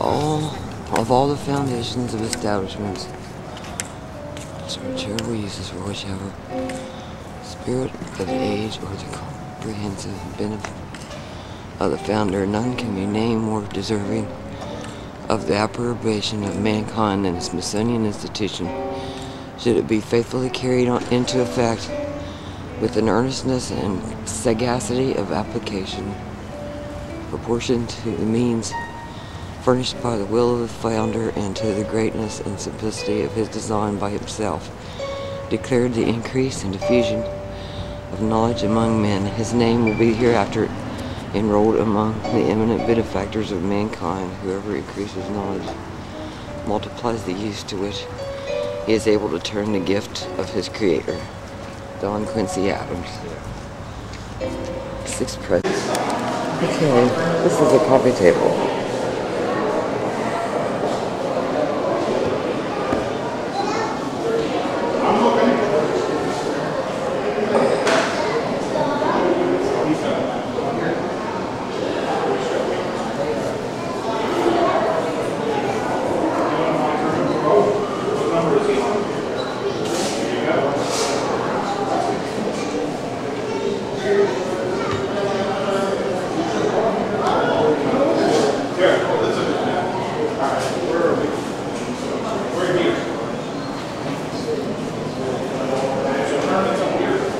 all the foundations of establishments, some charitable uses for whichever spirit of the age or the comprehensive benefit of the founder, none can be named more deserving of the approbation of mankind than the Smithsonian Institution, should it be faithfully carried into effect with an earnestness and sagacity of application proportioned to the means furnished by the will of the founder and to the greatness and simplicity of his design by himself, declared the increase and diffusion of knowledge among men. His name will be hereafter enrolled among the eminent benefactors of mankind. Whoever increases knowledge multiplies the use to which he is able to turn the gift of his Creator. John Quincy Adams. 6th President. Okay, this is a coffee table.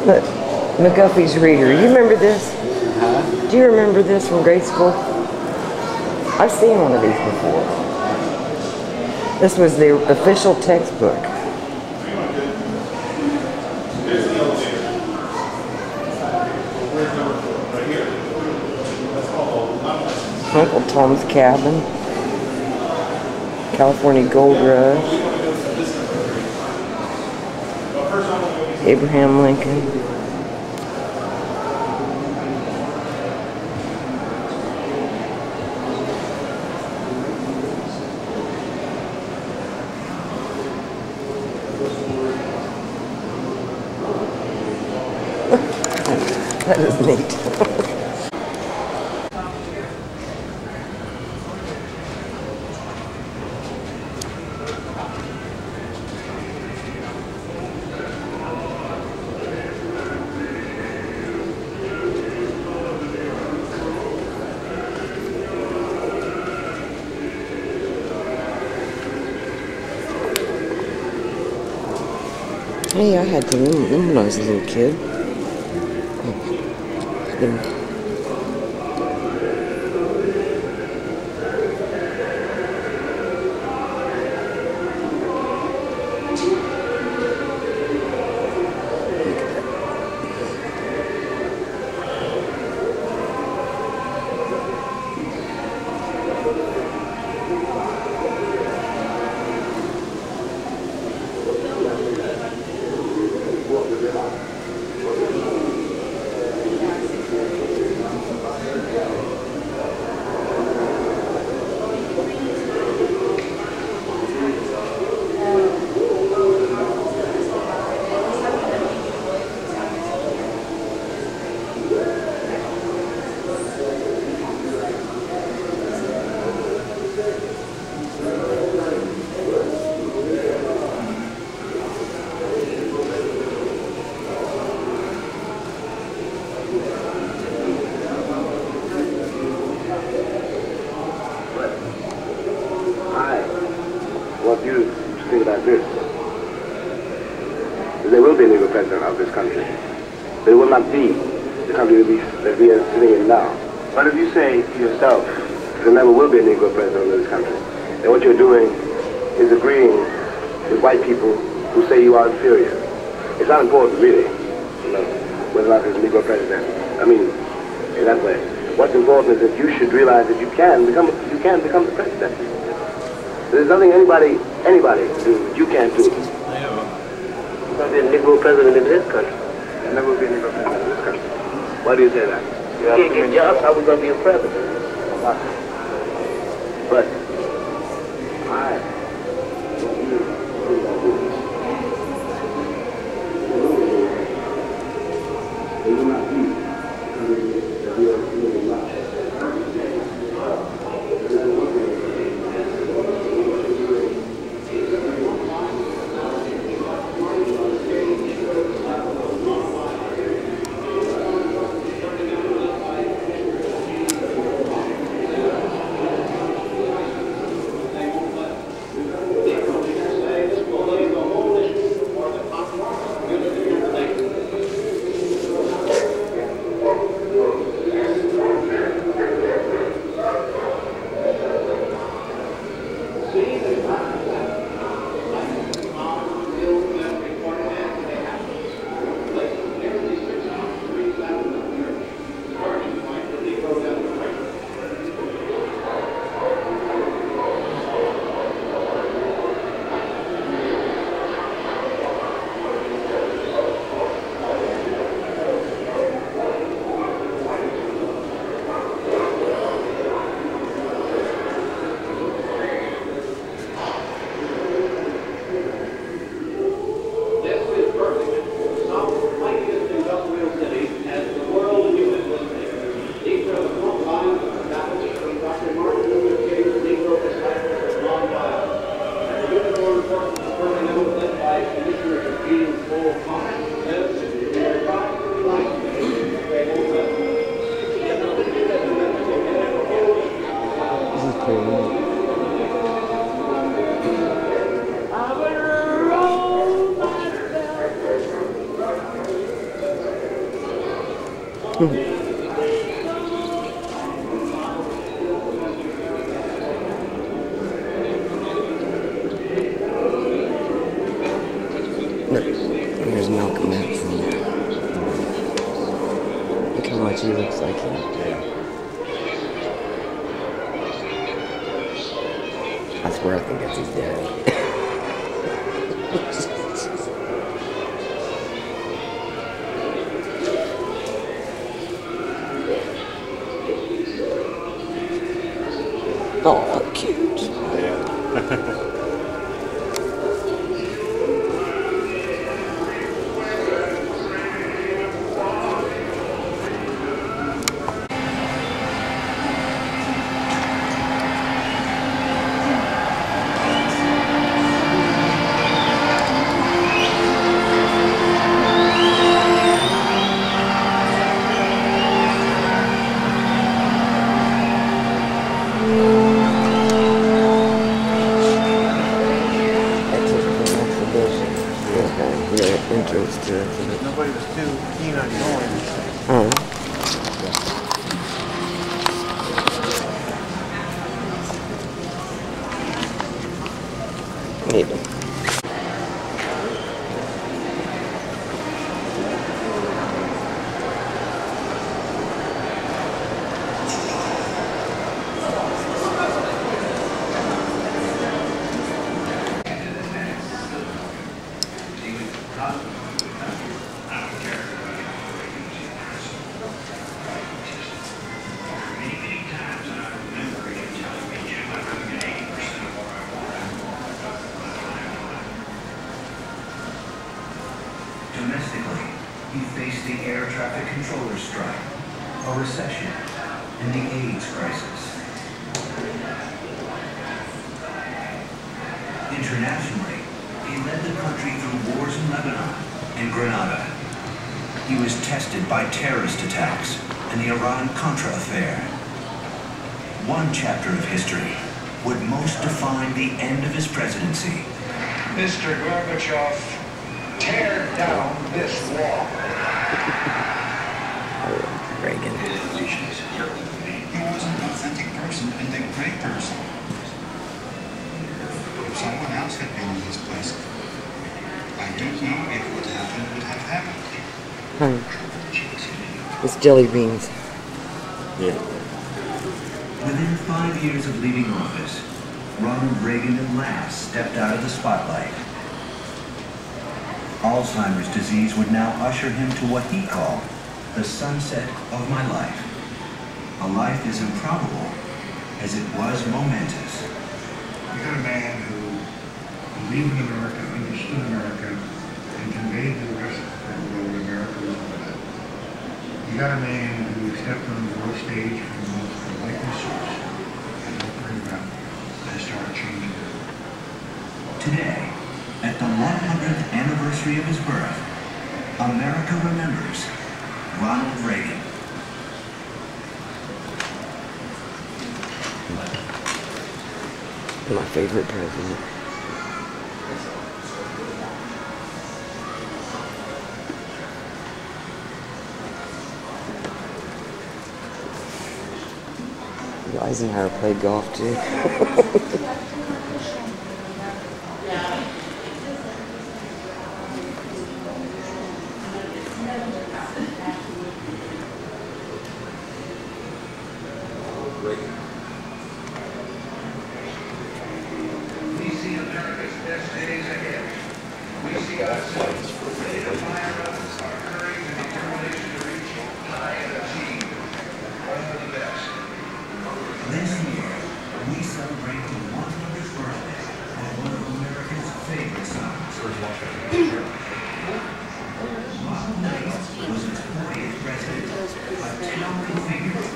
Look, McGuffey's Reader. You remember this? Do you remember this from grade school? I've seen one of these before. This was the official textbook. Uncle Tom's Cabin, California Gold Rush, Abraham Lincoln. That is neat. Hey, I had them when I was a little kid. want you to think about this. There will be a Negro president of this country, but it will not be the country that we are sitting in now. But if you say to yourself, there never will be a Negro president of this country, then what you're doing is agreeing with white people who say you are inferior. It's not important, really, whether or not there's a Negro president. I mean, in that way. What's important is that you should realize that you can become the president. There's nothing anybody can do that you can't do. There'll be a Negro president in this country. There never will be a Negro president in this country. Why do you say that? You can't get jobs, how are we going to be a president? But it will not be that we are doing much. Look, there's Malcolm X in there. Look how much he looks like him. I swear I think that's his daddy. Oh, cute. Yeah. Entrance to it. Nobody was too keen on going. Maybe. Domestically, he faced the air traffic controller strike, a recession, and the AIDS crisis. Internationally, he led the country through wars in Lebanon and Grenada. He was tested by terrorist attacks and the Iran-Contra affair. One chapter of history would most define the end of his presidency. Mr. Gorbachev, tear down this wall. Reagan. He was an authentic person and a great person. If someone else had been in his place, I don't know if what happened would have happened. It's jelly beans. Yeah. Within 5 years of leaving office, Ronald Reagan at last stepped out of the spotlight. Alzheimer's disease would now usher him to what he called the sunset of my life. A life as improbable as it was momentous. You got a man who believed in America, understood America, and conveyed to the rest of the world what America was all about. You got a man who stepped on the world stage from the most enlightened source and helped bring about and started changing it. Today, at the 100th anniversary of his birth, America remembers Ronald Reagan. My favorite president. Eisenhower played golf too. We see America's best days ahead. We see ourselves admire us, our courage and determination to reach high and achieve all the best. This year, we celebrate the 100th birthday of one of America's favorite songs. Ronald Reagan was its 40th president, a towering figure as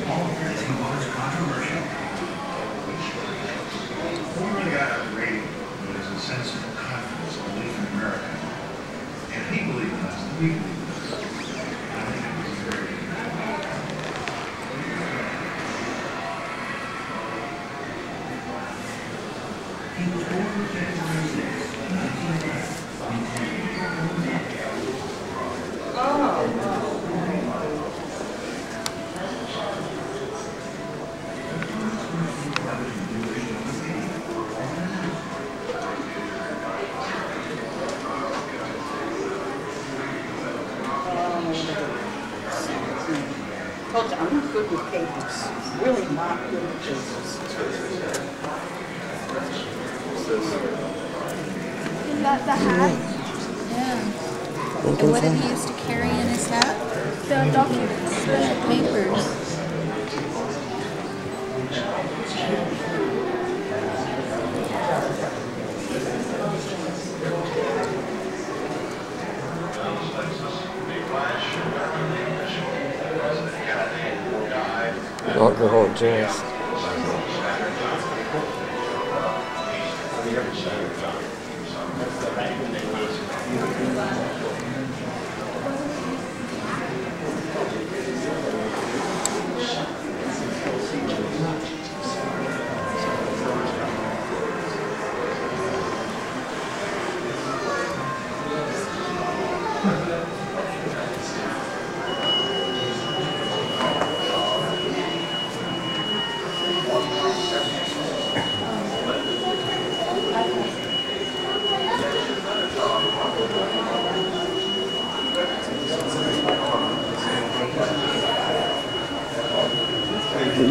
bold as he was controversial. What we got at Reagan was a sense of confidence, belief in America. And he believed in us, and we believed in us. And I think it was very good. He was born on February 6, 1911, in Tampa. that the hat? Yeah. Lincoln's And what did hat. he used to carry in his hat? The documents. The papers. Alcohol dress.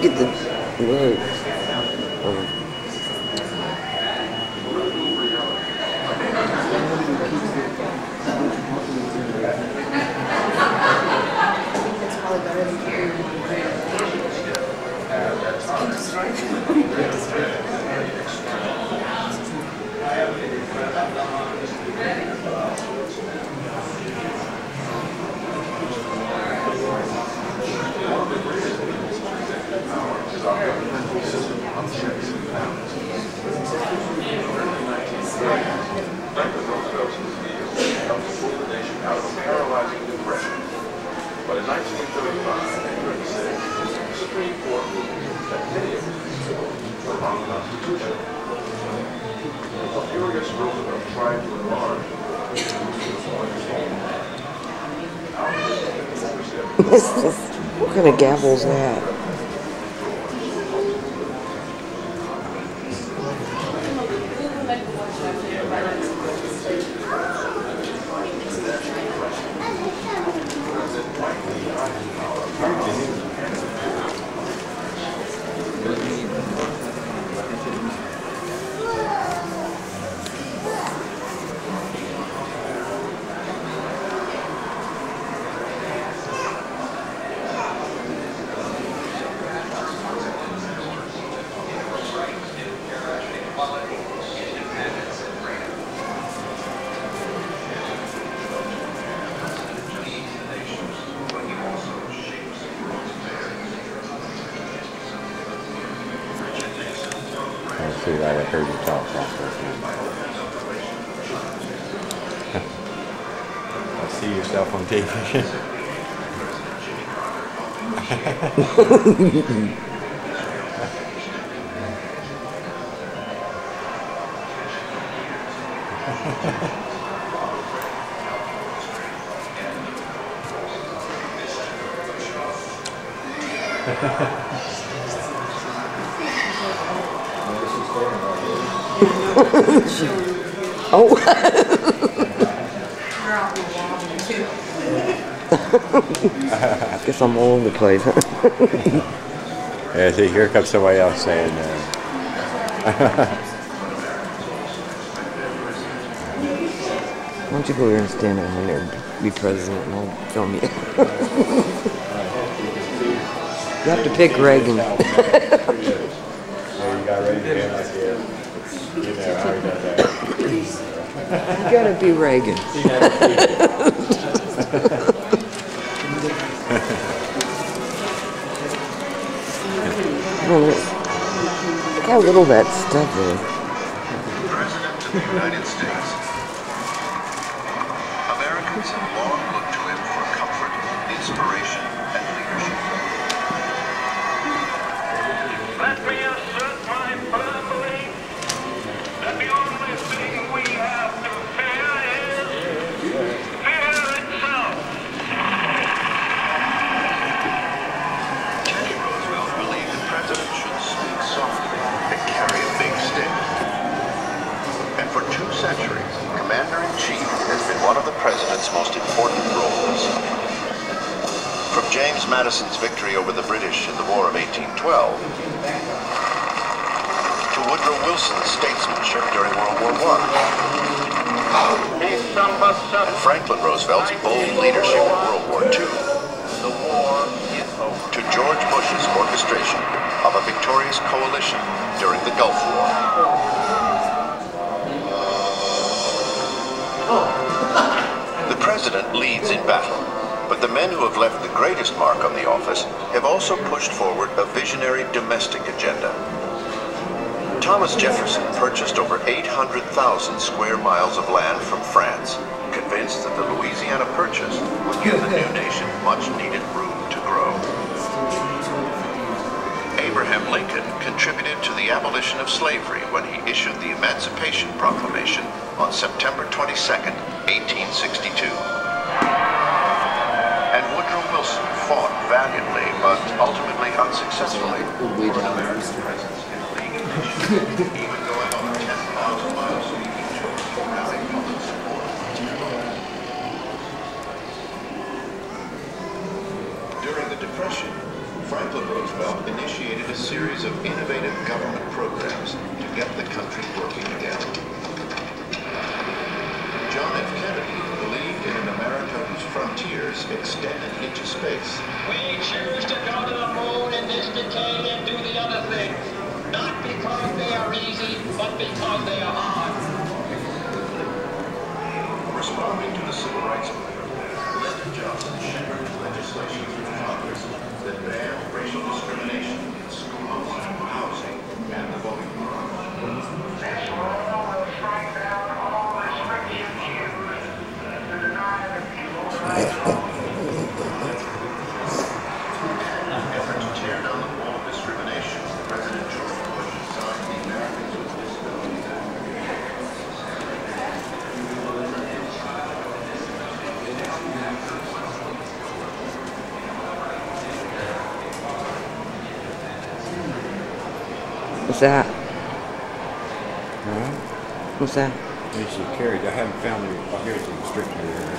Get the word. It's probably better than carrying But in 1935 and 36, the Supreme Court ruled that many of these principles were unconstitutional. A furious Roosevelt tried to enlarge What kind of gavel's that? See, I heard you talk about I see yourself on TV. Oh. I guess I'm all over the place. Yeah, see, here comes somebody else saying, Why don't you go here and stand over there and be president and I'll film you. You have to pick Reagan. yeah, you got ready to be like this. You know, I already got that. You gotta be Reagan. Look how little that stuff is. President of the United States. Americans have long looked to him for comfort, inspiration, and leadership. Let me assert my firm belief that the only thing we have to fear is fear itself. Teddy Roosevelt believed that presidents should speak softly and carry a big stick. And for 2 centuries, Commander-in-Chief has been one of the president's most important roles. From James Madison's victory over the British in the War of 1812 to Woodrow Wilson's statesmanship during World War I, and Franklin Roosevelt's bold leadership in World War II, to George Bush's orchestration of a victorious coalition during the Gulf War. The president leads in battle, but the men who have left the greatest mark on the office have also pushed forward a visionary domestic agenda. Thomas Jefferson purchased over 800,000 square miles of land from France, convinced that the Louisiana Purchase would give the new nation much-needed room to grow. Abraham Lincoln contributed to the abolition of slavery when he issued the Emancipation Proclamation on September 22, 1862. And Woodrow Wilson fought valiantly, but ultimately unsuccessfully, for an American presence in a league of nations, even going over 10,000 miles to Egypt to rally public support. During the Depression, Franklin Roosevelt initiated a series of innovative government programs to get the country working again. John F. Kennedy believed in an America whose frontiers extended into space. We choose to go to the moon in this decade and do the other things, not because they are easy, but because they are hard. Responding to the Civil Rights Movement, Lyndon Johnson shepherded legislation through Congress that banned racial discrimination in schools, housing, and the voting process. This world will strike down all restrictions used to deny the people's rights. Effort to tear down the wall of discrimination, President George Bush signed the Americans with Disabilities Act. What's that? What's that? They should carry. I haven't found the. Oh, here's the restriction here.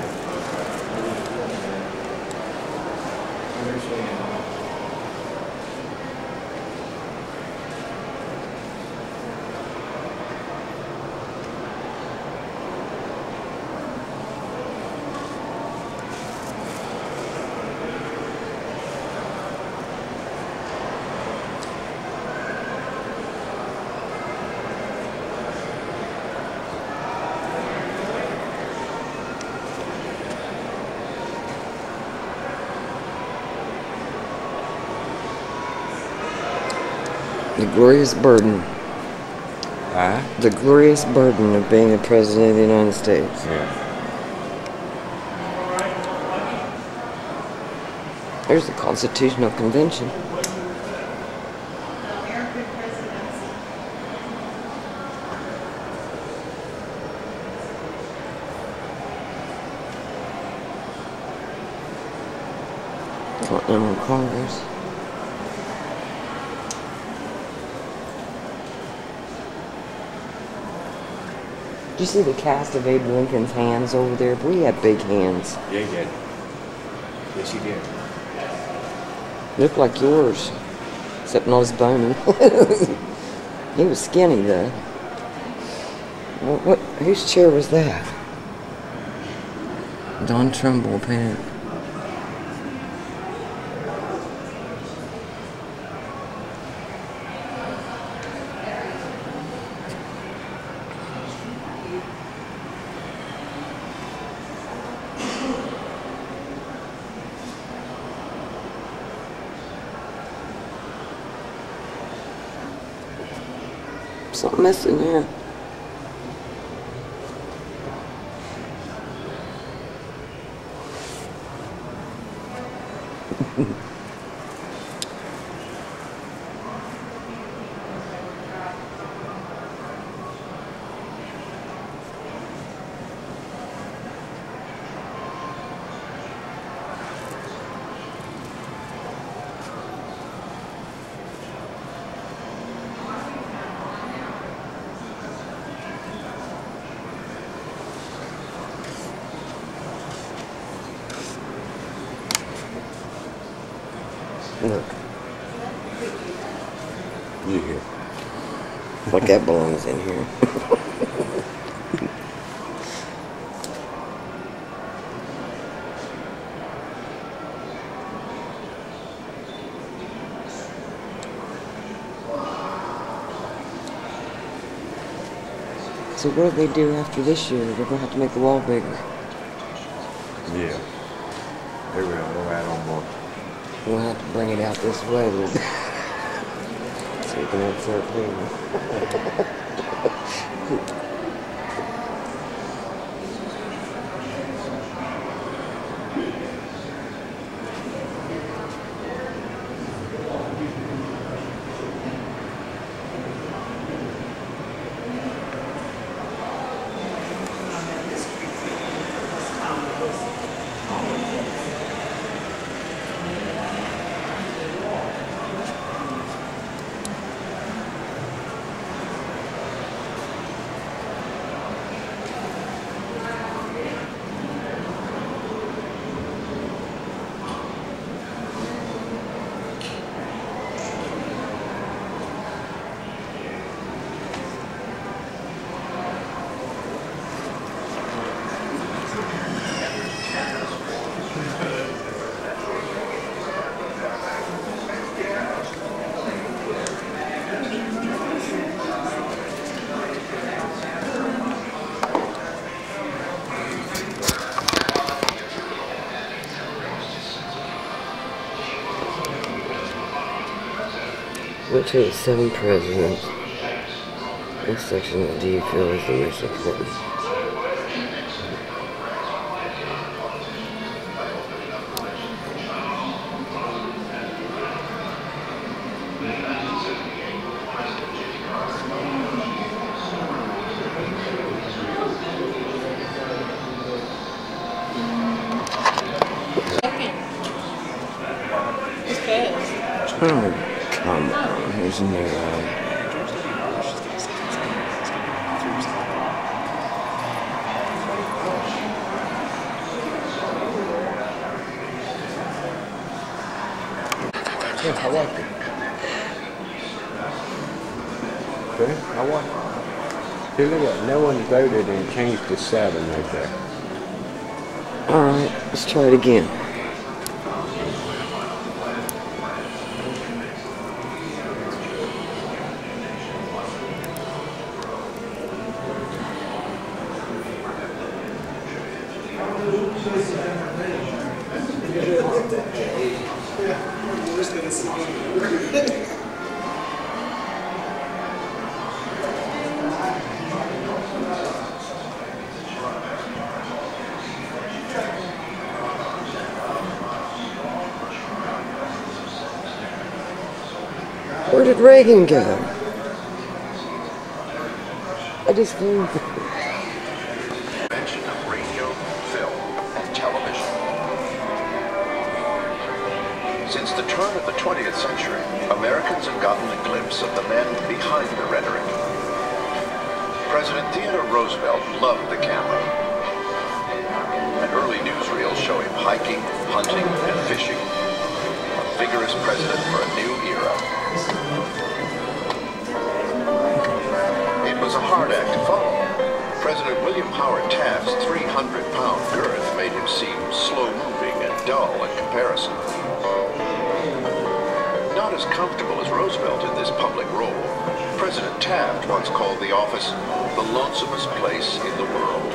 The glorious burden. The glorious burden of being a president of the United States. Yeah. There's the Constitutional Convention. Continental Congress. Did you see the cast of Abe Lincoln's hands over there? We had big hands. Yeah, he did. Yes, he did. Looked like yours, except not as bony. He was skinny though. What? Whose chair was that? Don Trumbull, apparently. Something missing here. Look. You here. Like that belongs in here. So what do they do after this year? They're going to have to make the wall bigger. Yeah. They will. They'll add on more. We'll have to bring it out this way a little bit. So we can insert cleaning. Which of the 7 presidents, what section do you feel is the most important? Oh, come on, here's a new one. Yeah, I like it. Okay, I like it. See, look at that. No one voted and changed to 7 right there. Alright, let's try it again. Where did Reagan go? I just think. Invention of radio, film, and television. Since the turn of the 20th century, Americans have gotten a glimpse of the men behind the rhetoric. President Theodore Roosevelt loved the camera. An early newsreel show him hiking, hunting, and fishing. A vigorous president for a new era. It was a hard act to follow. President William Howard Taft's 300-pound girth made him seem slow-moving and dull in comparison. Not as comfortable as Roosevelt in this public role, President Taft once called the office the lonesomest place in the world.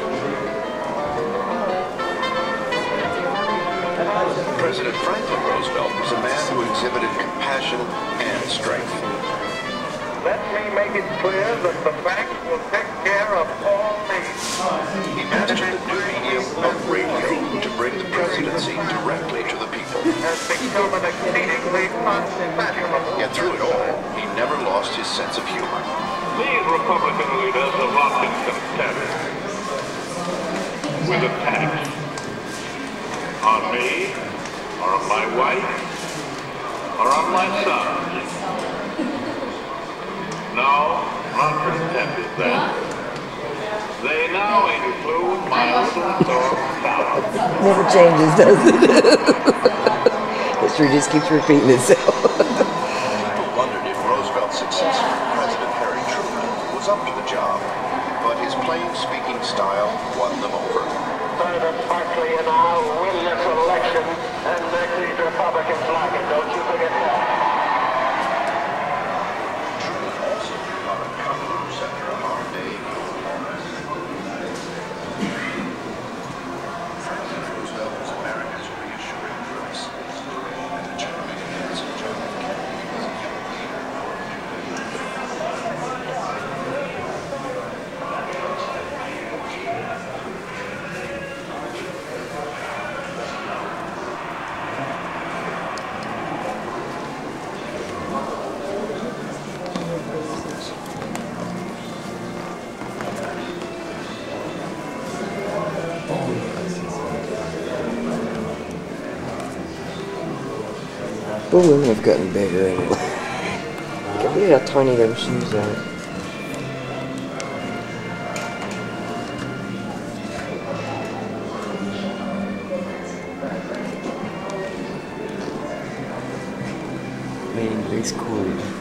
President Franklin Roosevelt was a man who exhibited compassion and strength. Let me make it clear that the bank will take care of all needs. He mastered the new medium of radio to bring the presidency directly to the people. Has become an exceedingly unfashionable. Yet through it all, he never lost his sense of humor. These Republican leaders have not been content with attacks on me, or on my wife, or on my son. No, not content with that. They now include my little dog, Sal. Never changes, does it? History just keeps repeating itself. People wondered if Roosevelt's successor, President Harry Truman, up to the job, but his plain speaking style won them over. President Buckley and I win this election, and make these Republicans like it. Don't you forget that. Truman also knew how to cut loose after a hard day. Franklin Roosevelt was America's reassuring voice, and the charming and handsome John F. Kennedy was a young leader. But women have gotten bigger anyway. Can't believe how tiny them shoes are. Made in Greece Korea.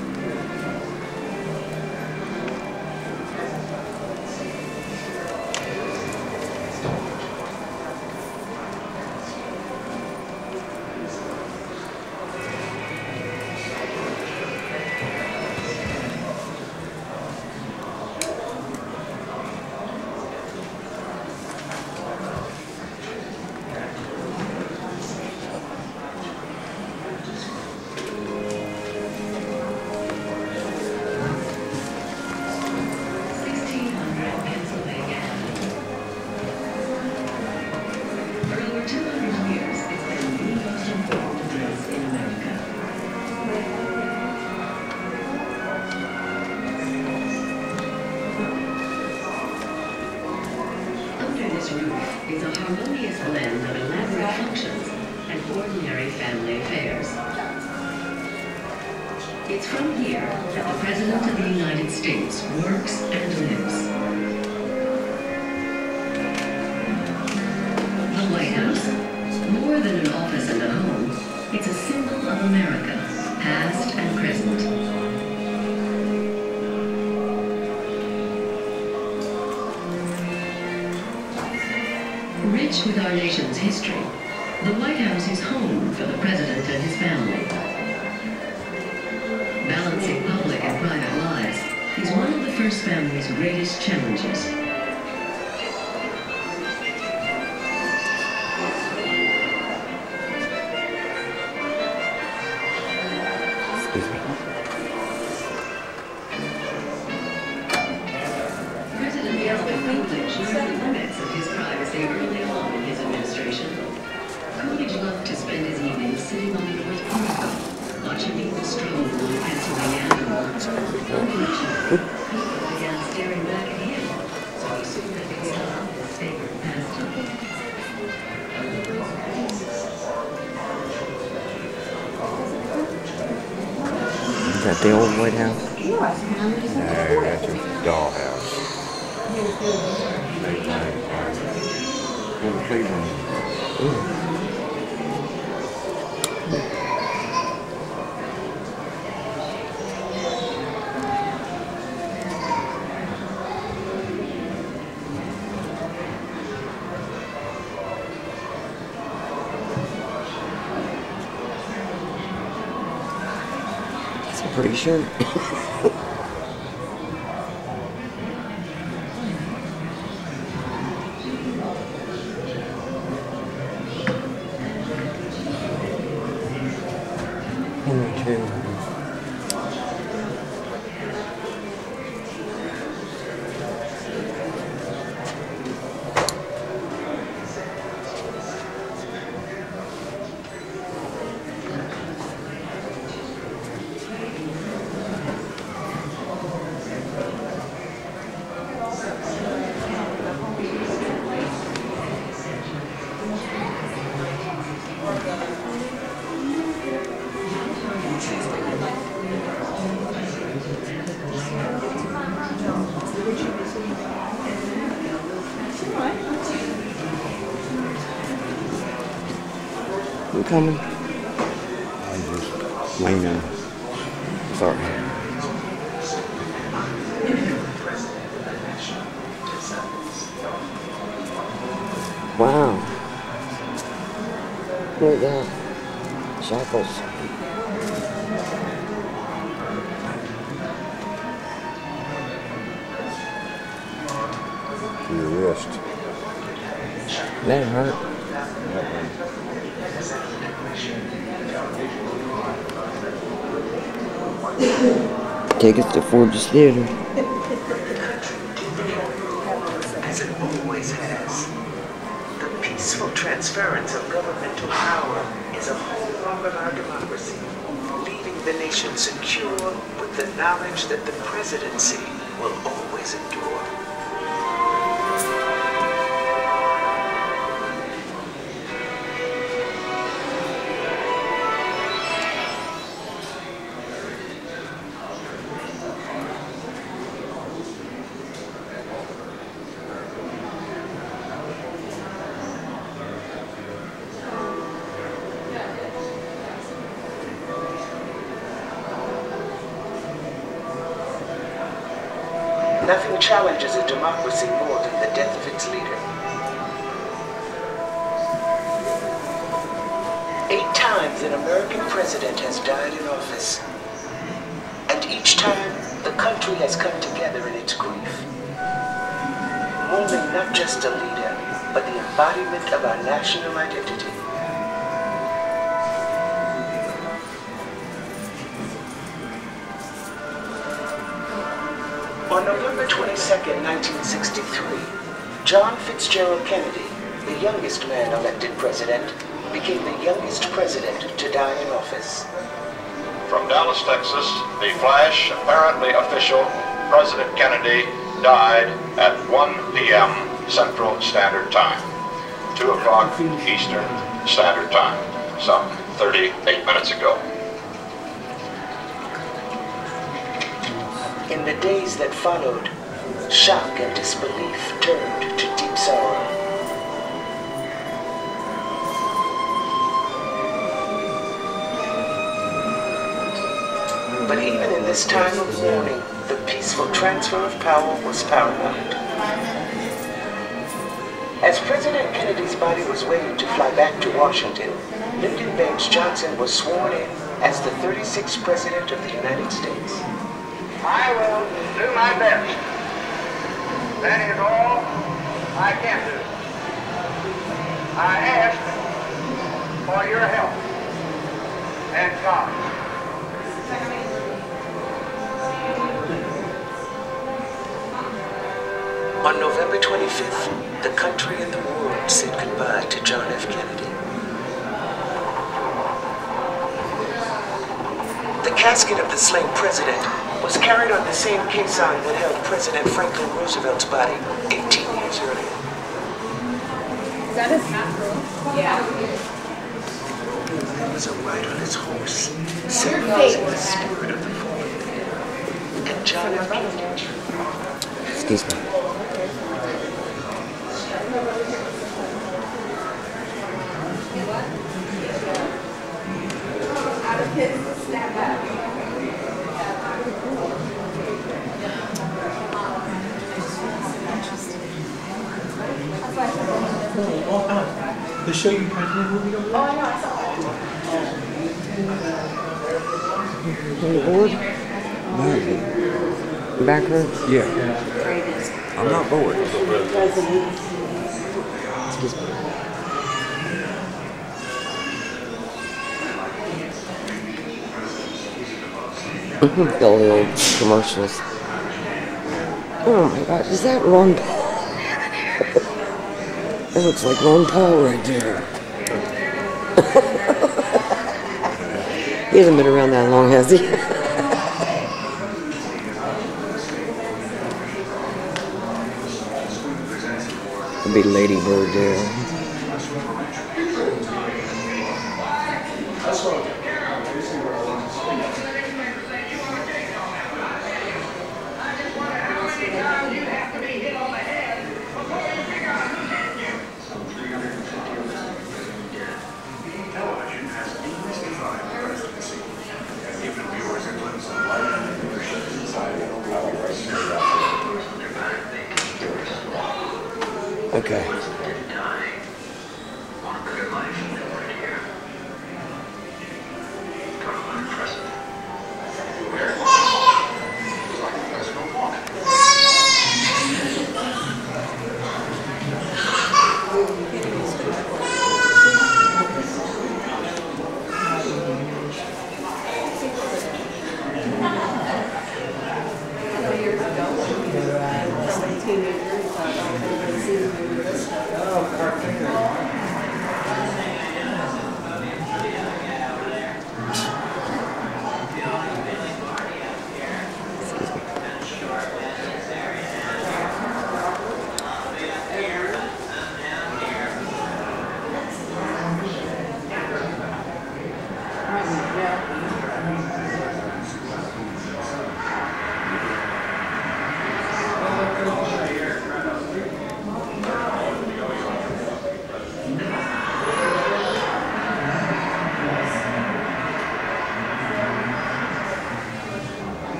Is a harmonious blend of elaborate functions and ordinary family affairs. It's from here that the President of the United States works and lives. The White House, more than an office and a home, it's a symbol of America, past and present. Rich with our nation's history, the White House is home for the President and his family. Balancing public and private lives is one of the First Family's greatest challenges. President Calvin Coolidge knew the limits of his privacy early on in his administration. Coolidge loved to spend his evenings sitting on the North Portico, watching people stroll along Pennsylvania Avenue. Unfortunately, people began staring back at him, so he soon had to stop his favorite pastime. Is that the old White House? No, that's a dollhouse. Little Cleveland. That's a pretty shirt. Henry too. You coming? I'm just leaning. Sorry. with shackles. Your wrist. That hurt. Take us to Forges Theater. As it always has. The peaceful transference of governmental power is a hallmark of our democracy, leaving the nation secure with the knowledge that the presidency will always endure. Nothing challenges a democracy more than the death of its leader. 8 times an American president has died in office. And each time, the country has come together in its grief. Mourning not just a leader, but the embodiment of our national identity. On November 22, 1963, John Fitzgerald Kennedy, the youngest man elected president, became the youngest president to die in office. From Dallas, Texas, the flash, apparently official, President Kennedy died at 1 p.m. Central Standard Time, 2 o'clock Eastern Standard Time, some 38 minutes ago. In the days that followed, shock and disbelief turned to deep sorrow. But even in this time of mourning, the peaceful transfer of power was paramount. As President Kennedy's body was waiting to fly back to Washington, Lyndon Baines Johnson was sworn in as the 36th President of the United States. I will do my best. That is all I can do. I ask for your help and God. On November 25th, the country and the world said goodbye to John F. Kennedy. The casket of the slain president was carried on the same caisson that held President Franklin Roosevelt's body 18 years earlier. Is that his hat, bro? Yeah. There was a rider on his horse, symbolizing the spirit of the fallen. And John F. Kennedy. Excuse me. Out of his snap back. The show you president movie over there? Oh, I know, I saw it. On the board? No. Back hurts? Yeah. I'm not bored. Excuse me. The old commercials. Oh my gosh, is that Ron Paul? That looks like Ron Paul right there. He hasn't been around that long, has he? Could be Lady Bird there. Okay. teenager, he thought, okay, let's see maybe this stuff.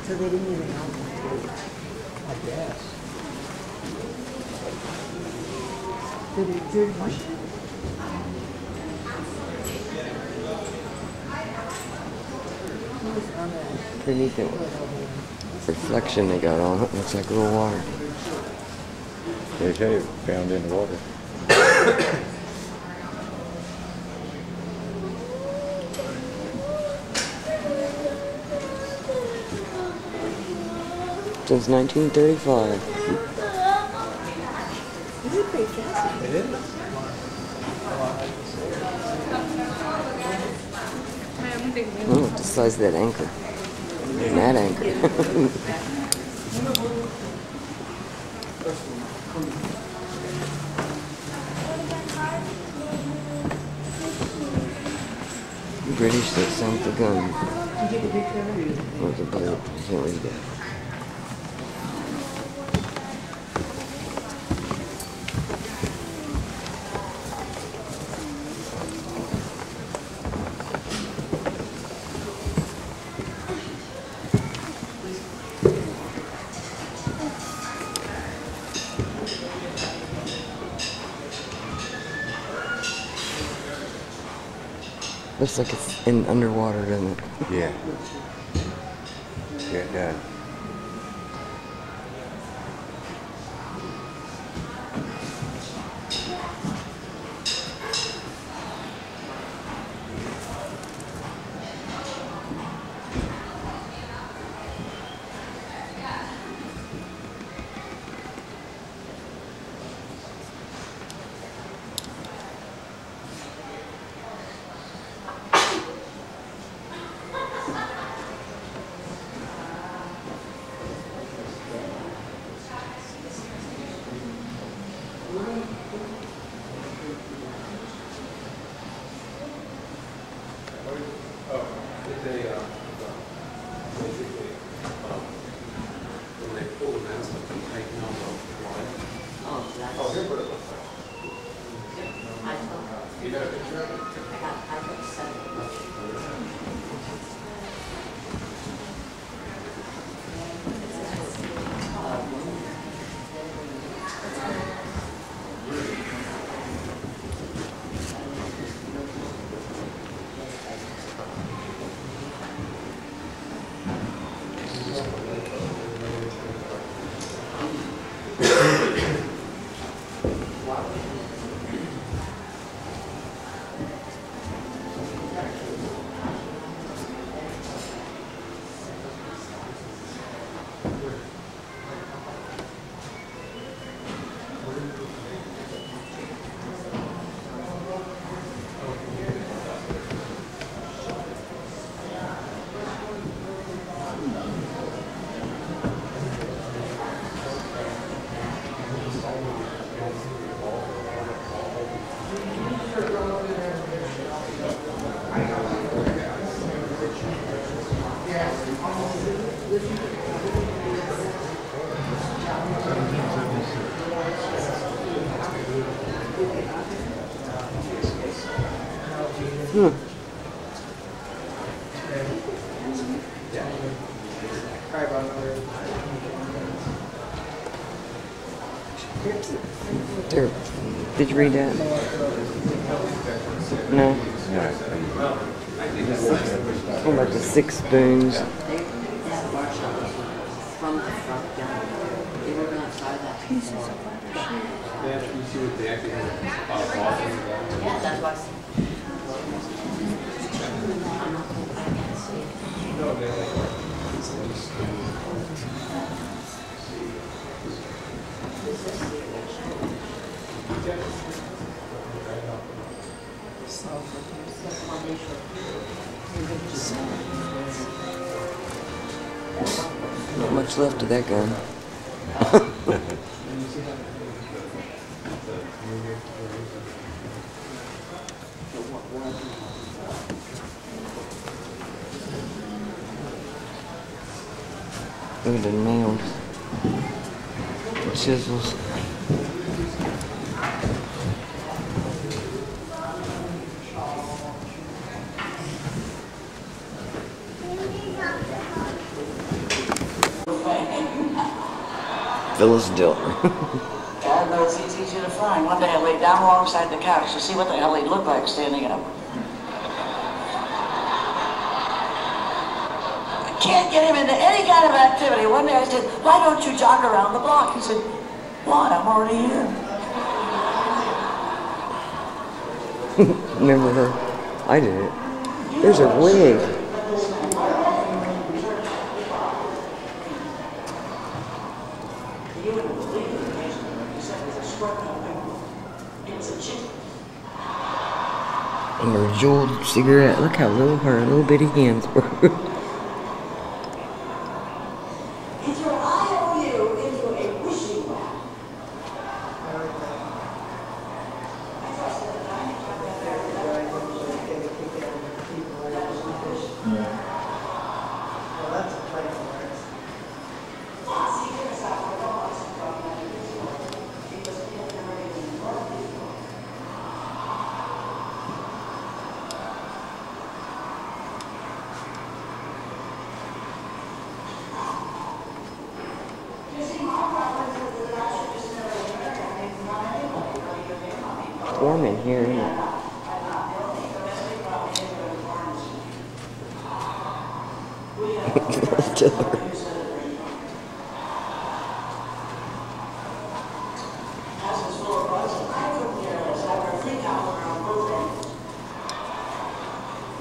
So they didn't even know. I guess. Did it do much? Pretty neat reflection they got on it. Looks like real water. They say it found in the water. Since 1935. This is pretty fancy. It is. Oh, the size of that anchor. And that anchor. British that sunk the gun. Or the boat. I can't read that. Looks like it's in underwater, doesn't it? Yeah. Yeah, it does. There. Did you read that? No. What about the 6 spoons? Pieces of butter. Yeah, that's what I see. Not much left of that gun. Look at the nails. The chisels. Phyllis Diller. God knows he's easy to find. One day I laid down alongside the couch to see what the hell he'd look like standing up. I can't get him into any kind of activity. One day I said, why don't you jog around the block? He said, why? I'm already here. Remember her? I did it. There's a wig. And her jeweled cigarette. Look how little her little bitty hands were. He threw an IOU into a wishing well. Warm in here, isn't it?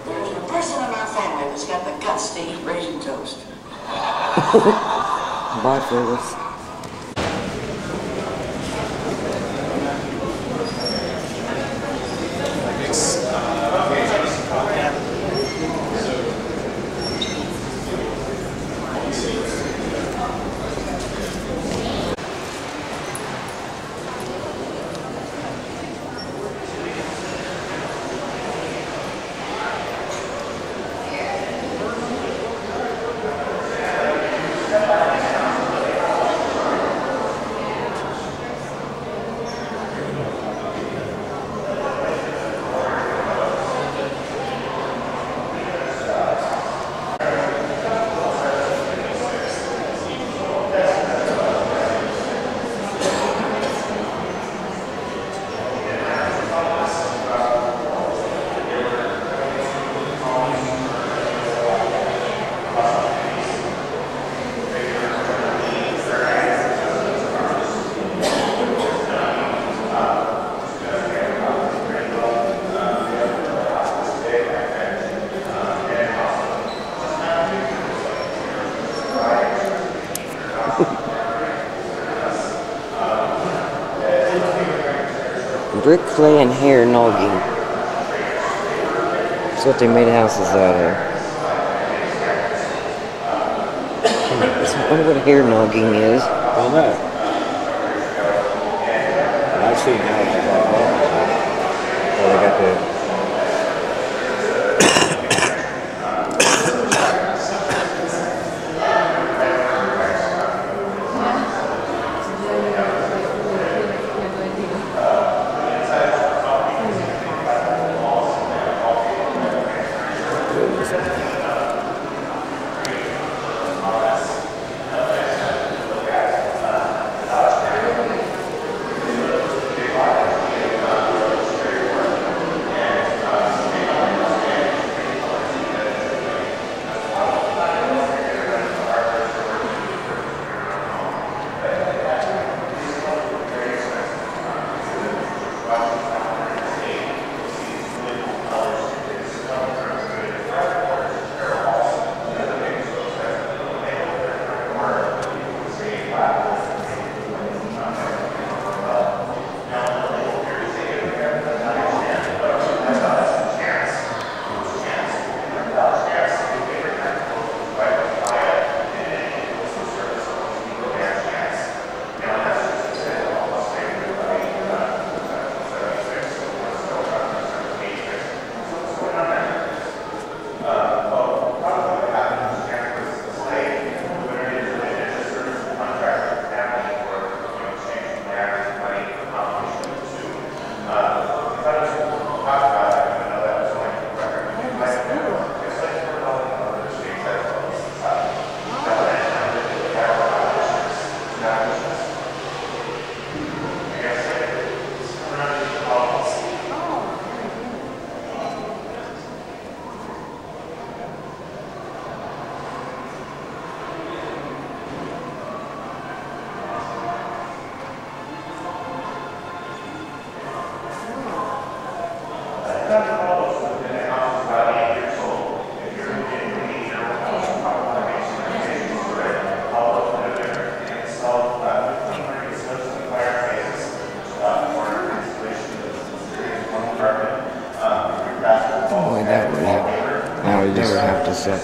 There's a person in our family that's got the guts to eat raisin toast. Bye, Phyllis. Brick, clay, and hair noggin. That's what they made houses out of. So I wonder what a hair noggin is. All that. see houses like that. Well, they got the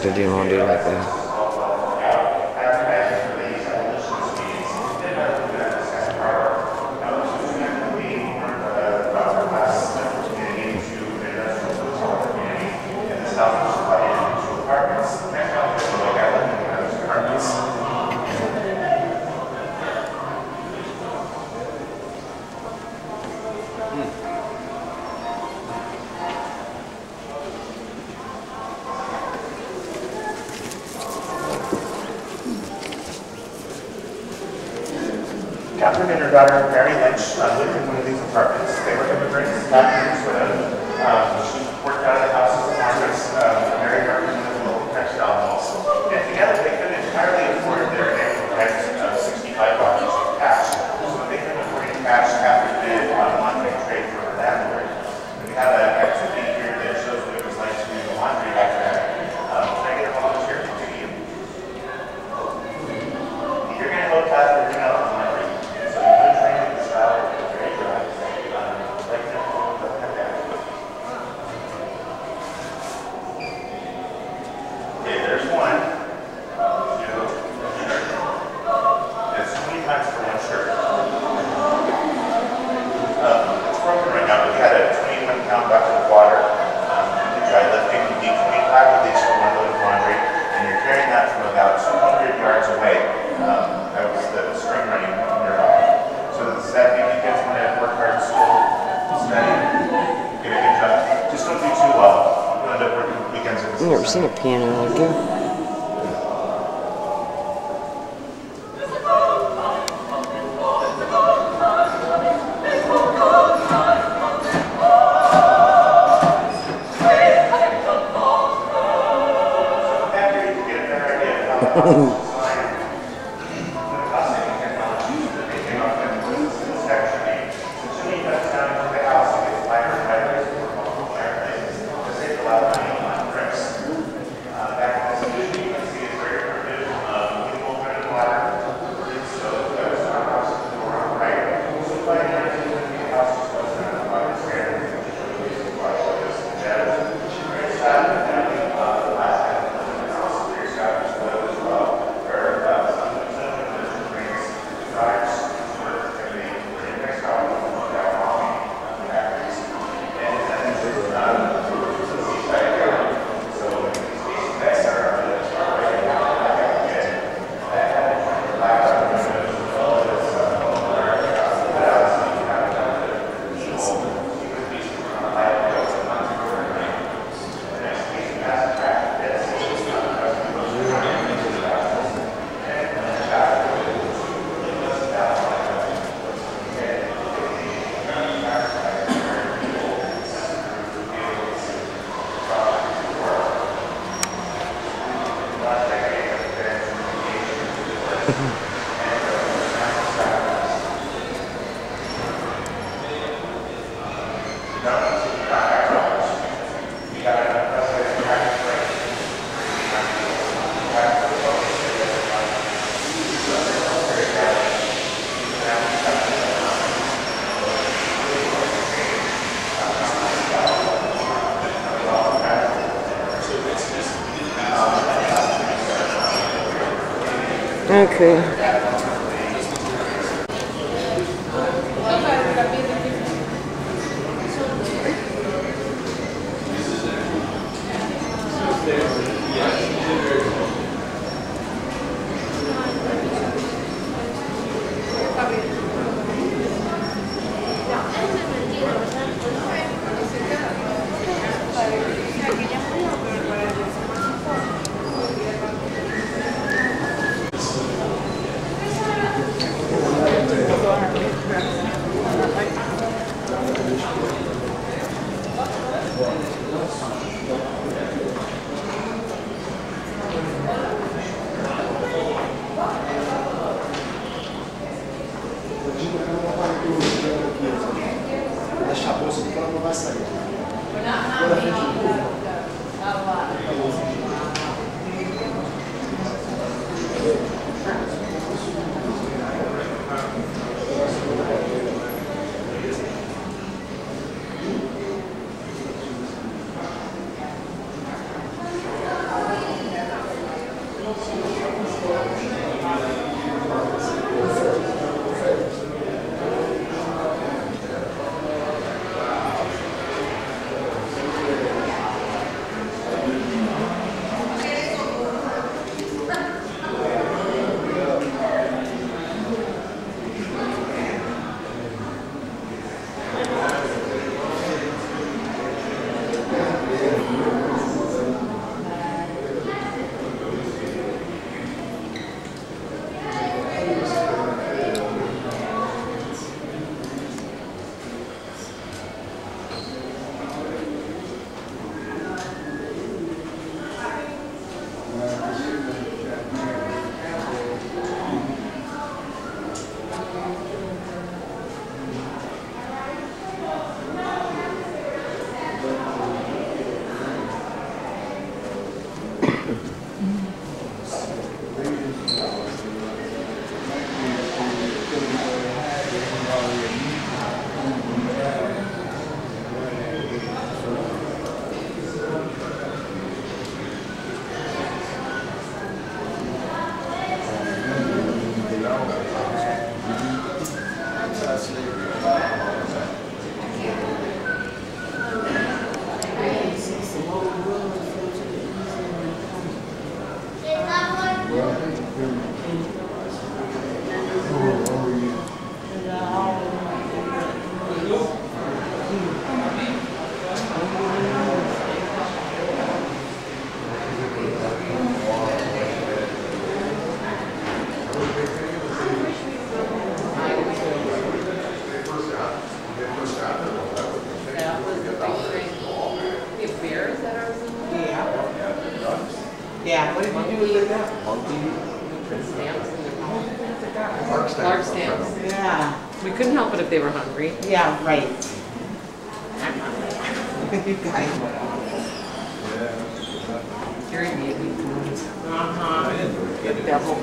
to do on do like that. Catherine and her daughter, Mary Lynch, lived in one of these apartments. They were immigrants. Catherine was with them. She worked out of the house as a laundress. Mary worked in one of the local textile mills. And together they couldn't entirely afford their annual rent of $65 in cash. So when they couldn't afford any cash, Catherine did laundry trade for her landlord. And we have an activity here that shows what it was like to do the laundry back then. Can I get a volunteer to do you? You're going to help Catherine bring out the laundry. I've never seen a piano like that. Okay. Yeah, what did you do with that? Large stamps. Yeah. We couldn't help it if they were hungry. Yeah, right. You guys. Carrie me. Uh-huh. Good devil.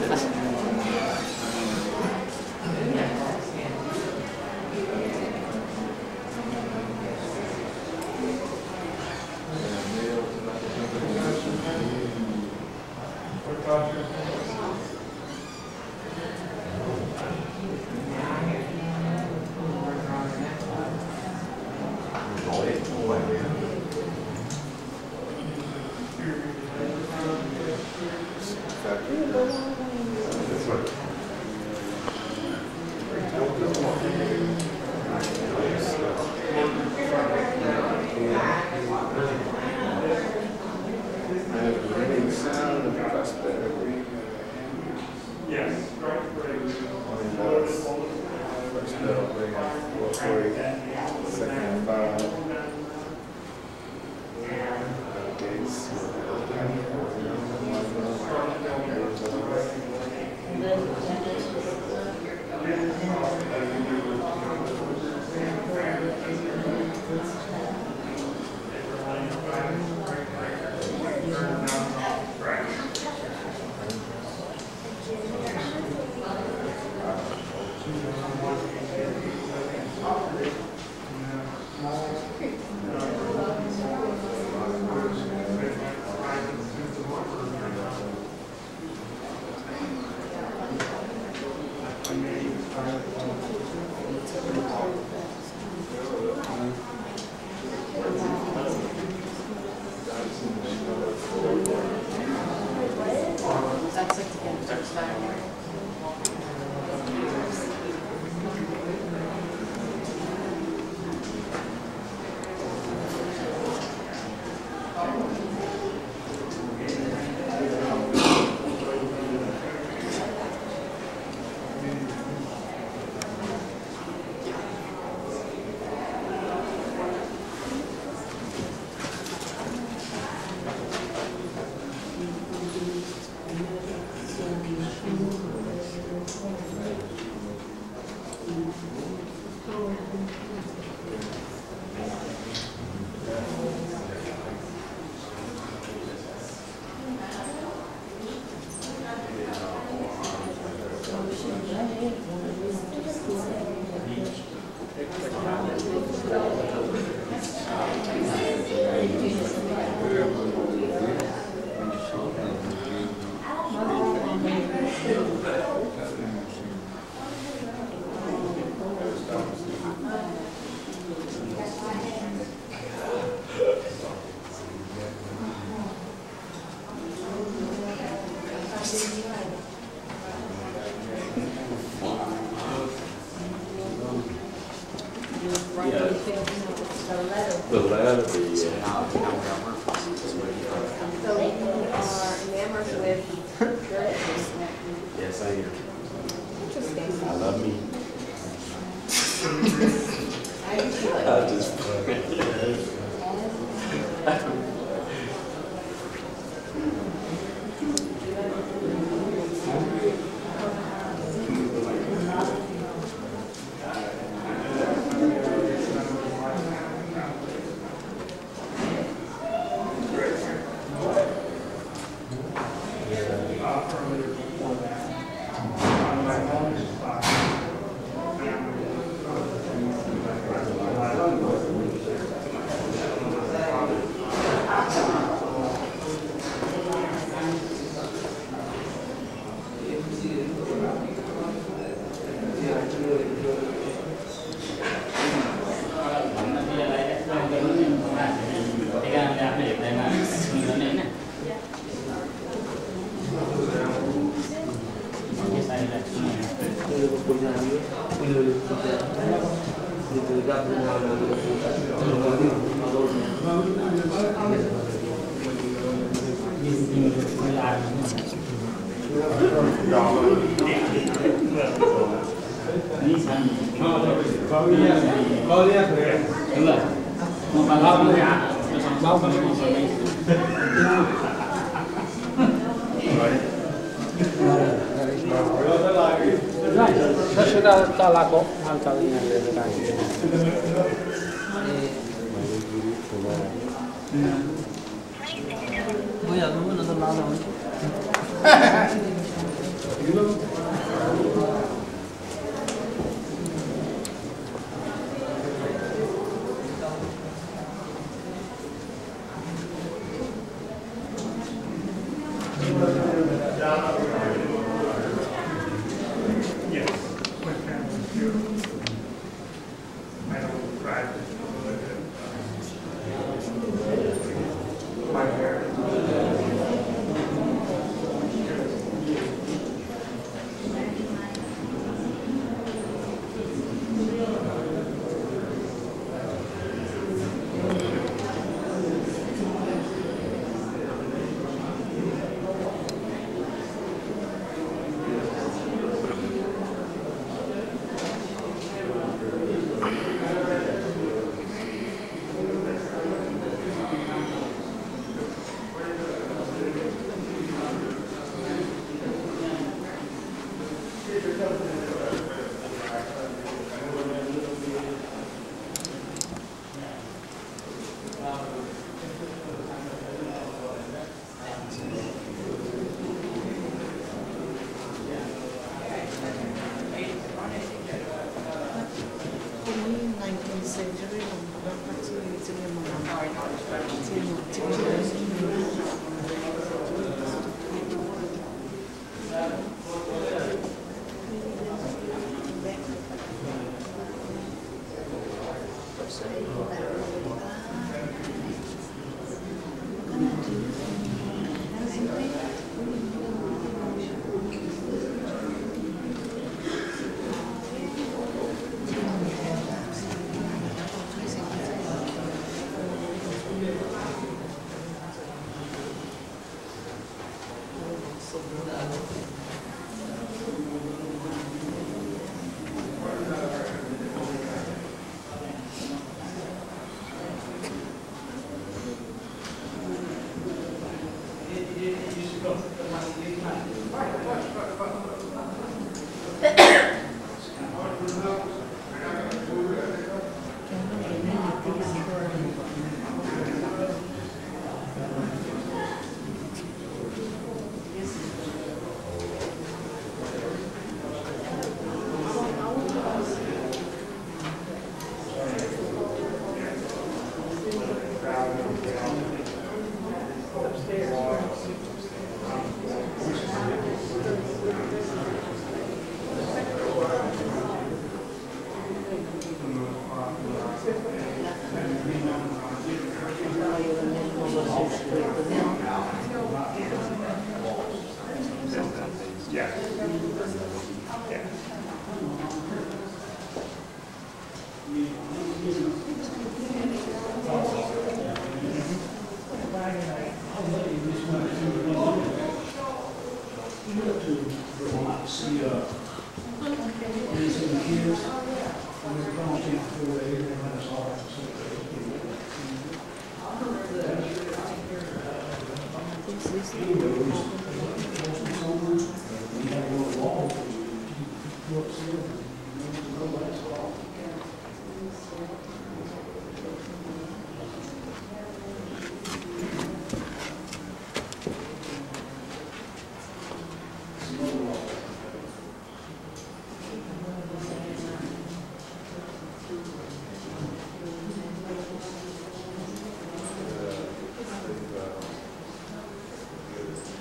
The letter, the So we are enamored with yes, I am. interesting. I love me. I just.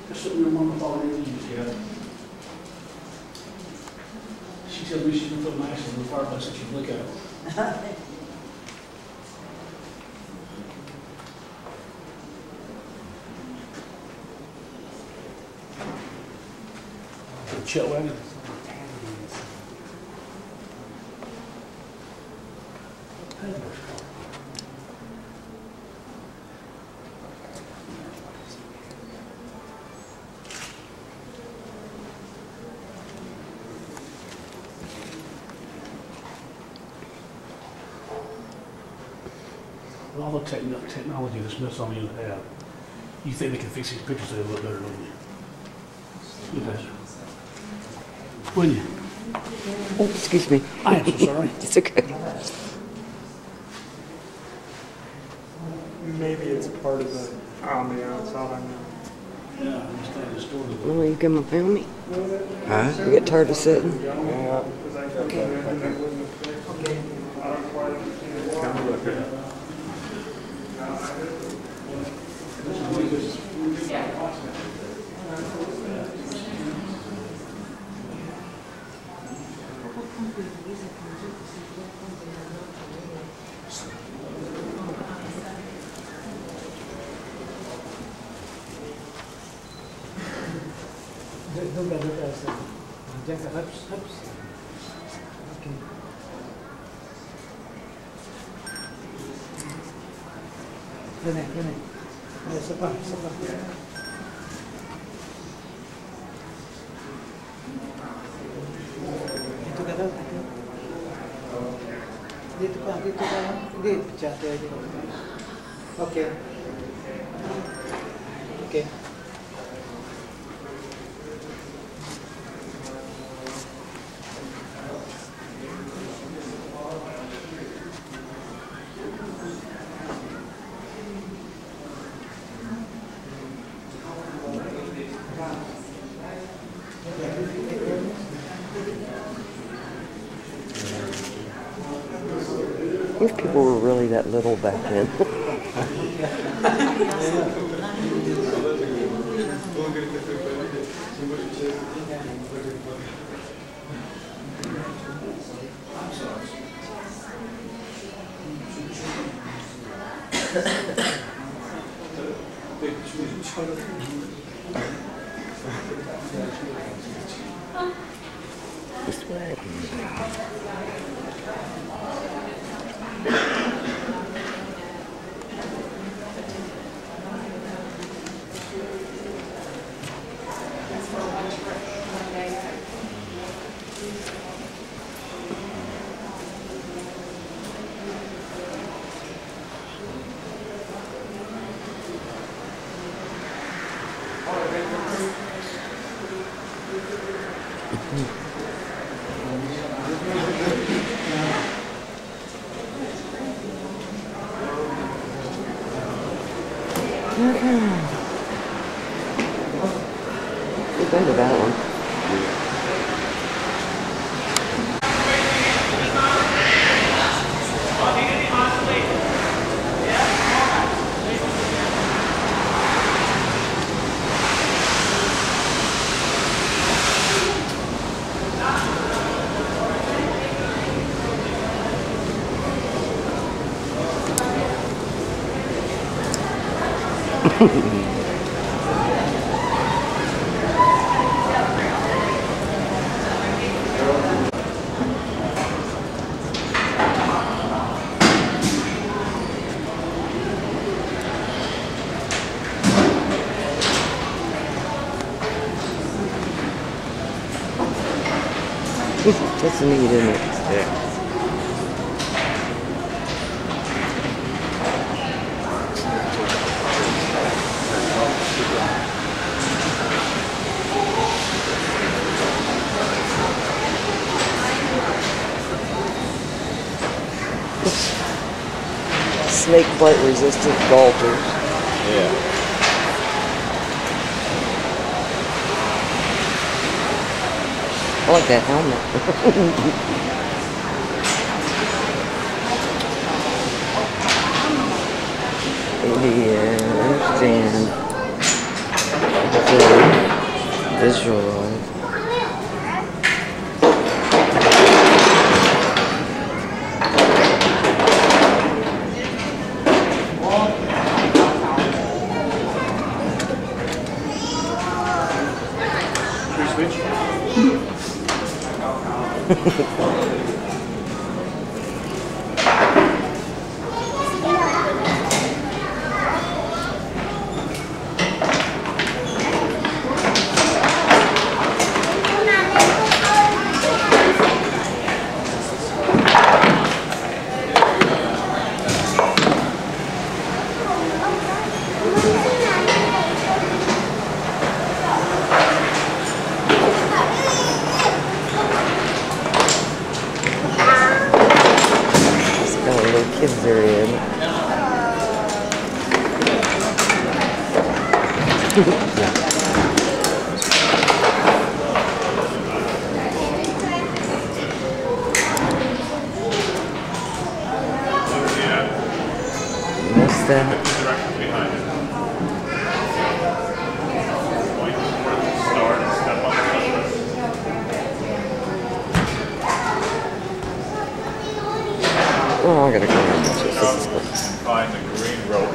There's something your mama thought it was, yeah. She said we should put my ass in the fireplace so she'd look at it. The chill wagon. All the technology the Smithsonian have, you think they can fix these pictures a little better, don't you? You guys. Wouldn't you? Oh, excuse me. I am so sorry. It's okay. Maybe it's part of the ambiance, I don't know. Yeah, I understand the story. Oh, you come and found me? Huh? You get tired of sitting? Yeah. Come look at it. Dito ka lang. Hindi, chat ready. Okay. Okay. These people were really that little back then. This way. Get better that one. That's neat, isn't it? Yeah. Snake bite resistant golfers. Yeah. I like that helmet. Yeah, and visualize. Kids are in. What's that? Oh, I gotta go around this. This is cool. Find the green rope.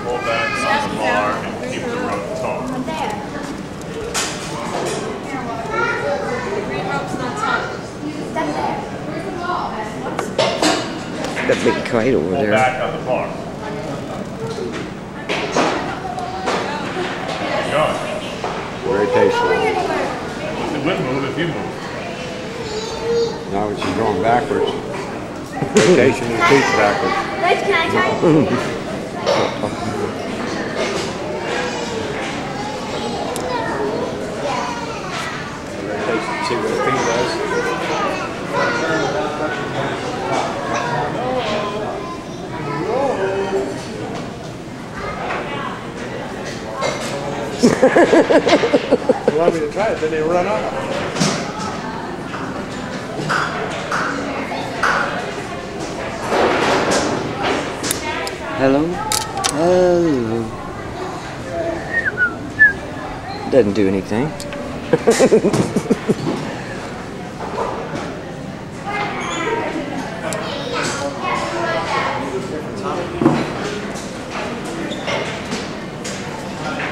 Pull back on the bar and keep the rope taut. The green rope's not taut. That big kite over Pull there. back on the bar. Keep going. Rotation. It would move if you move. Now it's just going backwards. Rotation and feet backwards. Rotation, see what the feet does. You want me to try it, then they run off. Hello? Hello. Doesn't do anything.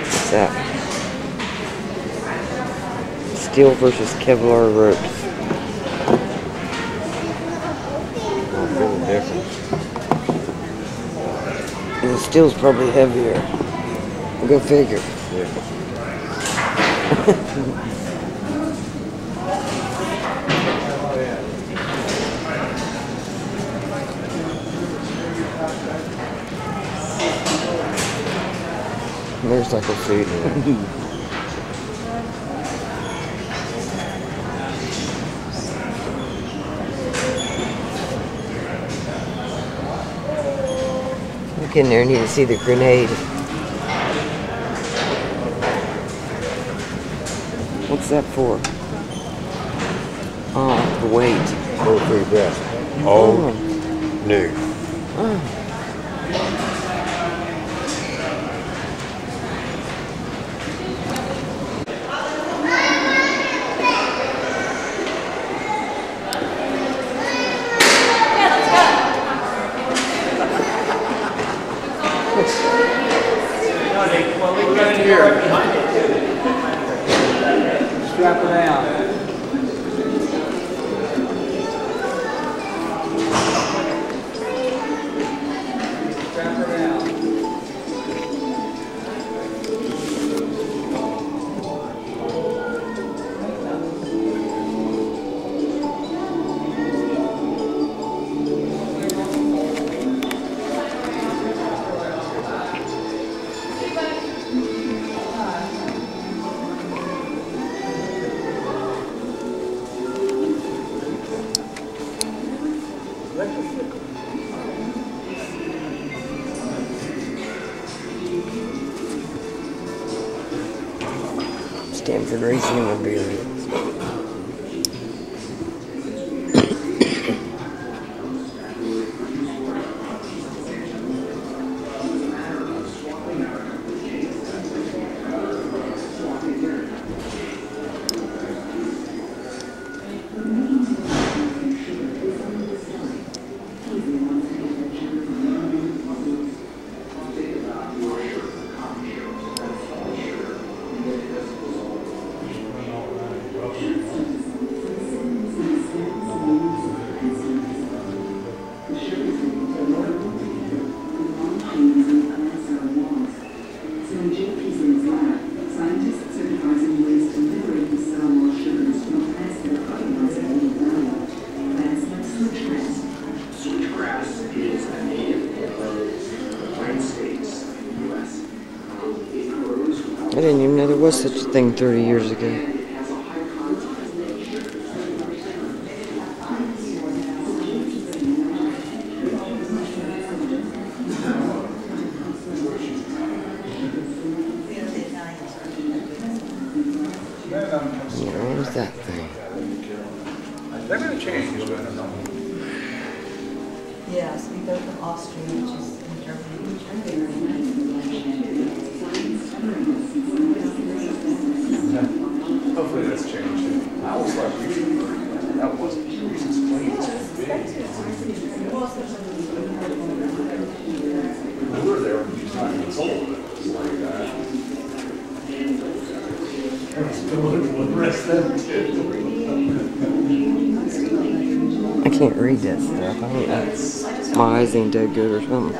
What's that? Steel versus Kevlar ropes. Not really different. The steel's probably heavier. Go figure. Yeah. Motorcycle seat. Look in there, I need to see the grenade. What's that for? Oh, the weight. Go through breath. Old, new. Oh. Well, we got in here behind it too. Strap her down. Stanford Racing Imperials. I didn't even know there was such a thing 30 years ago. Yeah, what was that thing? They're going to change. Yes, we go from Austria, which is in Germany. Hopefully that's changed. I always thought that wasn't Reason's Clean. We were there when he was not even sold. It was like that. I can't read that stuff. I don't know. My eyes ain't that good or something.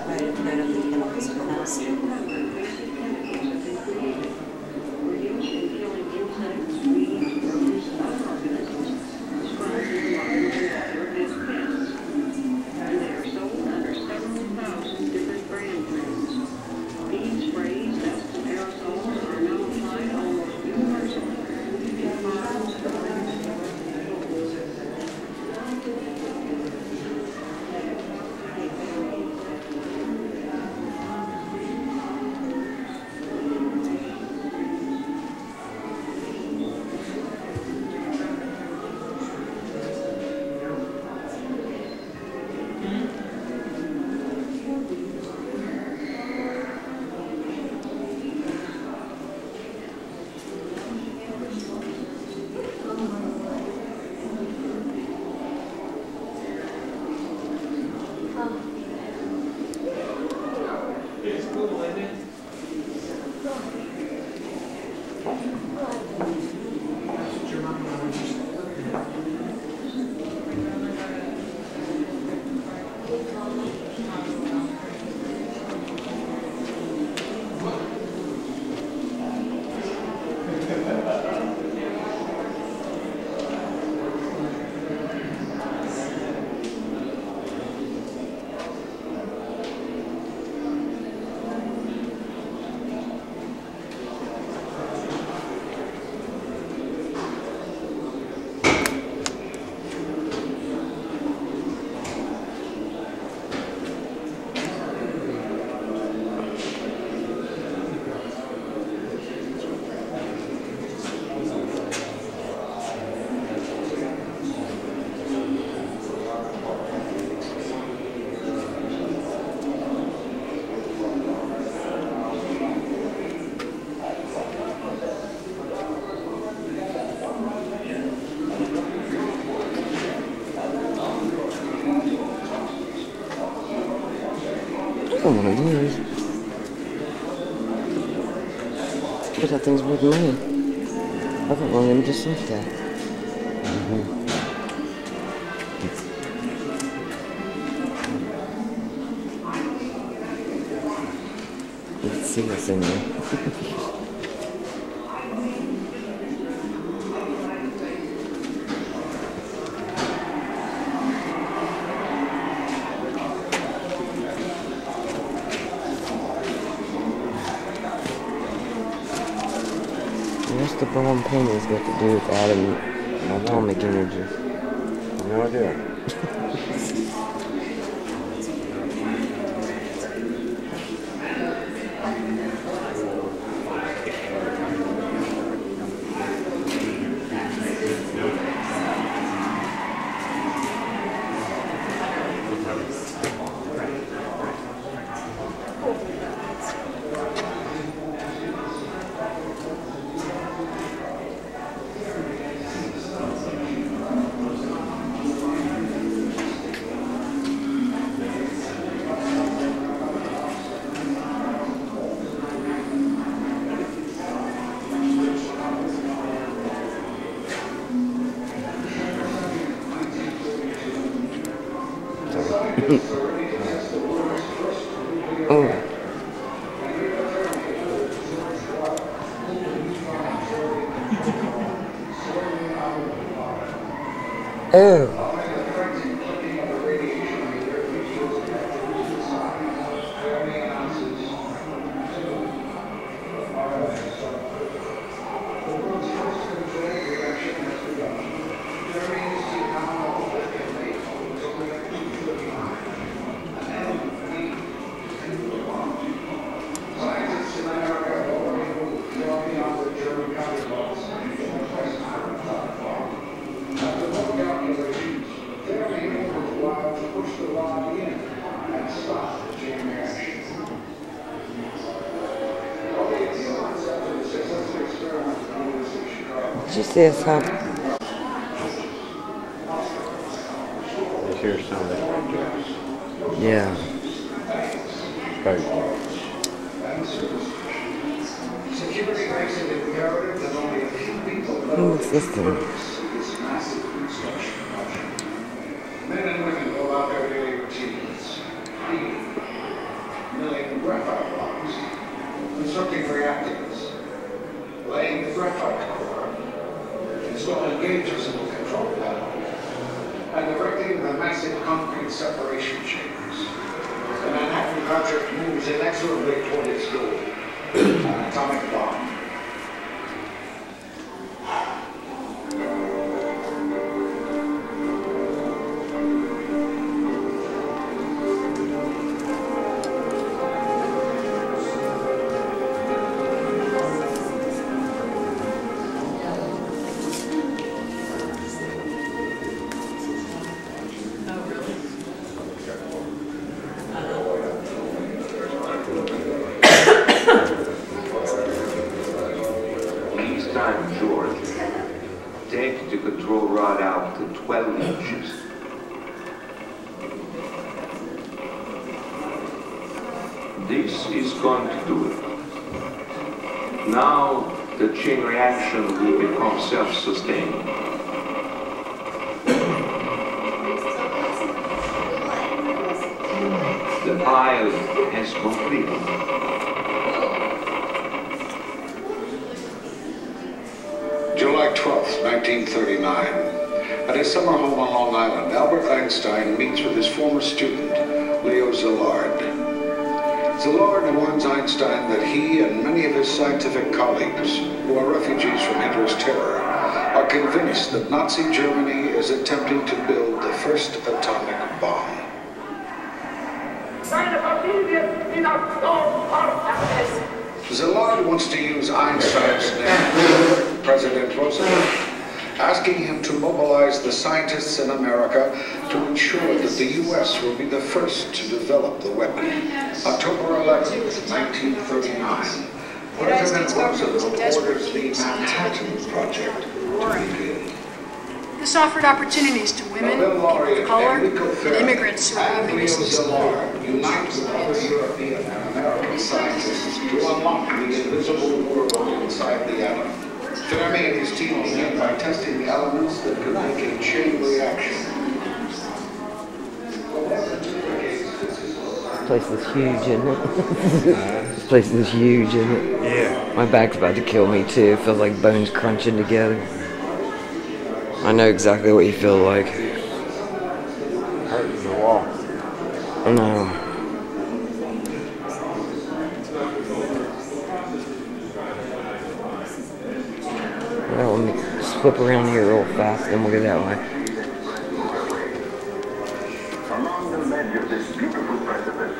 I don't want to use. But that thing's worth money. I got one of them just like that. Let's see what's in there. What's the brown painting's got to do with atomic energy? No idea. Oh. Oh. Did you see us, huh? Here's some of this projects. Yeah. Very Security makes it imperative that only a few people What's this thing? this massive construction project. Men and women go about their daily routines, cleaning, milling graphite blocks, constructing reactors, laying the graphite core, installing gauges in the control panel, and erecting the massive concrete separation chambers. The Manhattan Project moves inexorably toward its goal, an atomic bomb. Take the control rod out to 12 inches. This is going to do it. Now the chain reaction will become self-sustaining. The pile has completed. July 12th, 1939. At his summer home on Long Island, Albert Einstein meets with his former student, Leo Szilard. Szilard warns Einstein that he and many of his scientific colleagues, who are refugees from Hitler's terror, are convinced that Nazi Germany is attempting to build the first atomic bomb. Szilard wants to use Einstein's name, President Roosevelt, asking him to mobilize the scientists in America to ensure that the U.S. will be the first to develop the weapon. October 11th, 1939, President Roosevelt orders the Manhattan Project to begin. This offered opportunities to women, people of color, and immigrants who are leaving this nation. Unite with other European and American scientists to unlock the invisible world inside the atom. Fermi and his team began by testing the elements that could make a chain reaction. This place is huge, isn't it? This place is huge, isn't it? Yeah. My back's about to kill me too. It feels like bones crunching together. I know exactly what you feel like. Hurting the wall. I know. Well, let me just flip around here real fast, then we'll go that way. Along the ledge of this beautiful precipice,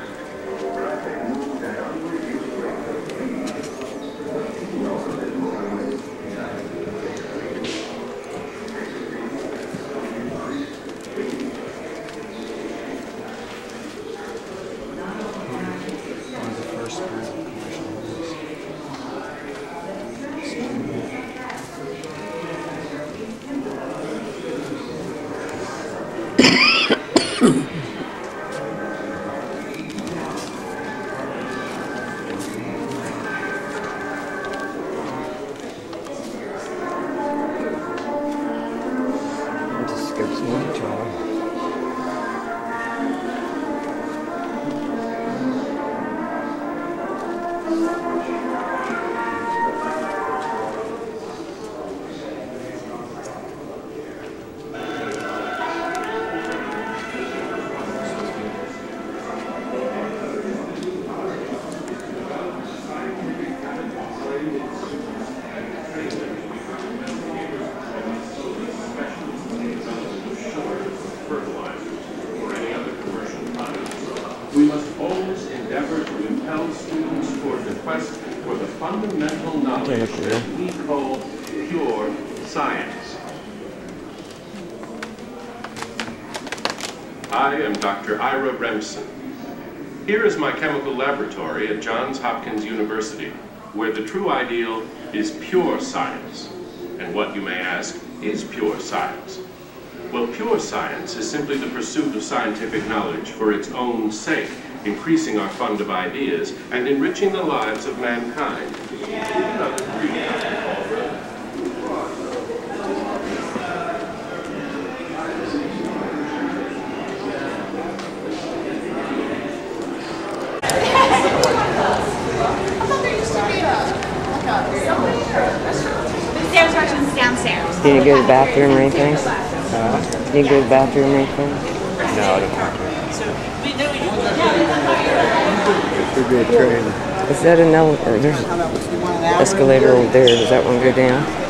fundamental knowledge that we call pure science. I am Dr. Ira Remsen. Here is my chemical laboratory at Johns Hopkins University, where the true ideal is pure science. And what, you may ask, is pure science? Well, pure science is simply the pursuit of scientific knowledge for its own sake, increasing our fund of ideas and enriching the lives of mankind. Downstairs. Did you go to the bathroom or anything? Did you go to the bathroom or anything? No, I didn't have to. Should be a train. Is that an elevator? There's an escalator over there. Does that one go down?